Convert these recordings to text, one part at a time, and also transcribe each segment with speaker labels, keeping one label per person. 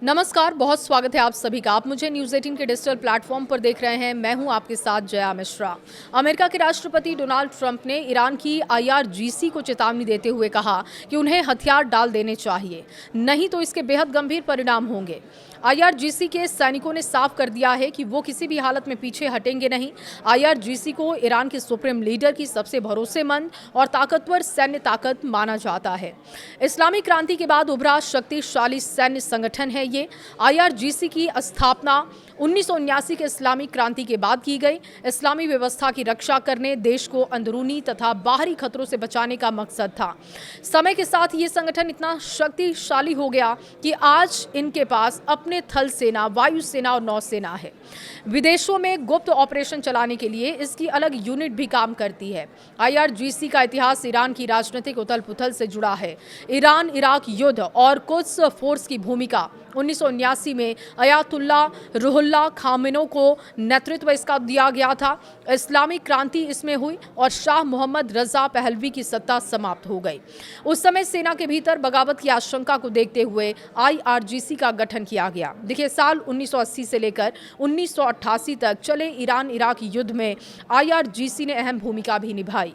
Speaker 1: नमस्कार, बहुत स्वागत है आप सभी का। आप मुझे न्यूज़ 18 के डिजिटल प्लेटफॉर्म पर देख रहे हैं। मैं हूं आपके साथ जया मिश्रा। अमेरिका के राष्ट्रपति डोनाल्ड ट्रंप ने ईरान की IRGC को चेतावनी देते हुए कहा कि उन्हें हथियार डाल देने चाहिए, नहीं तो इसके बेहद गंभीर परिणाम होंगे। IRGC के सैनिकों ने साफ कर दिया है कि वो किसी भी हालत में पीछे हटेंगे नहीं। IRGC को ईरान के सुप्रीम लीडर की सबसे भरोसेमंद और ताकतवर सैन्य ताकत माना जाता है। इस्लामी क्रांति के बाद उभरा शक्तिशाली सैन्य संगठन है ये। IRGC की स्थापना 1979 के इस्लामी क्रांति के बाद की गई। इस्लामी व्यवस्था की रक्षा करने, देश को अंदरूनी तथा बाहरी खतरों से बचाने का मकसद था। समय के साथ ये संगठन इतना शक्तिशाली हो गया कि आज इनके पास अपने थल सेना, वायु सेना और नौसेना है। विदेशों में गुप्त ऑपरेशन चलाने के लिए इसकी अलग यूनिट भी काम करती है। IRGC का इतिहास ईरान की राजनीतिक उथल पुथल से जुड़ा है। ईरान इराक युद्ध और कुद्स फोर्स की भूमिका 1979 में अयातुल्ला रुहुल्ला खामेनो को नेतृत्व इसका दिया गया था। इस्लामी क्रांति इसमें हुई और शाह मोहम्मद रजा पहलवी की सत्ता समाप्त हो गई। उस समय सेना के भीतर बगावत की आशंका को देखते हुए IRGC का गठन किया गया। देखिए, साल 1980 से लेकर 1988 तक चले ईरान इराक युद्ध में IRGC ने अहम भूमिका भी निभाई।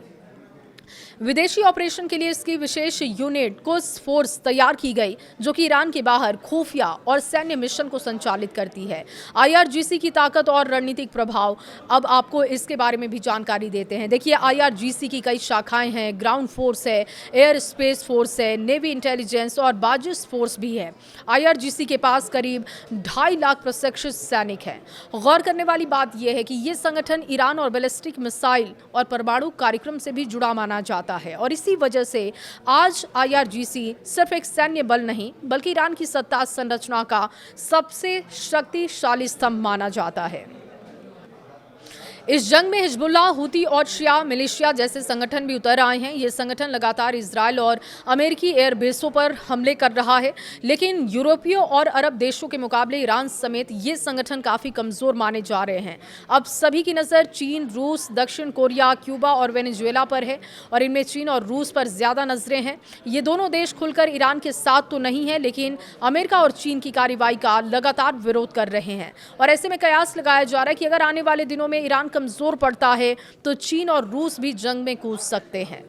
Speaker 1: विदेशी ऑपरेशन के लिए इसकी विशेष यूनिट कुद्स फोर्स तैयार की गई, जो कि ईरान के बाहर खुफिया और सैन्य मिशन को संचालित करती है। IRGC की ताकत और रणनीतिक प्रभाव, अब आपको इसके बारे में भी जानकारी देते हैं। देखिए, IRGC की कई शाखाएं हैं। ग्राउंड फोर्स है, एयर स्पेस फोर्स है, नेवी इंटेलिजेंस और बाजिस फोर्स भी है। IRGC के पास करीब 2.5 लाख प्रशिक्षित सैनिक हैं। गौर करने वाली बात यह है कि ये संगठन ईरान और बैलिस्टिक मिसाइल और परमाणु कार्यक्रम से भी जुड़ा माना जाता है और इसी वजह से आज IRGC सिर्फ एक सैन्य बल नहीं, बल्कि ईरान की सत्ता संरचना का सबसे शक्तिशाली स्तंभ माना जाता है। इस जंग में हिजबुल्लाह, हुती और शिया मिलिशिया जैसे संगठन भी उतर आए हैं। ये संगठन लगातार इजरायल और अमेरिकी एयरबेसों पर हमले कर रहा है, लेकिन यूरोपीय और अरब देशों के मुकाबले ईरान समेत ये संगठन काफ़ी कमज़ोर माने जा रहे हैं। अब सभी की नज़र चीन, रूस, दक्षिण कोरिया, क्यूबा और वेनेजुएला पर है और इनमें चीन और रूस पर ज़्यादा नज़रें हैं। ये दोनों देश खुलकर ईरान के साथ तो नहीं है, लेकिन अमेरिका और चीन की कार्रवाई का लगातार विरोध कर रहे हैं और ऐसे में कयास लगाया जा रहा है कि अगर आने वाले दिनों में ईरान कमजोर पड़ता है तो चीन और रूस भी जंग में कूद सकते हैं।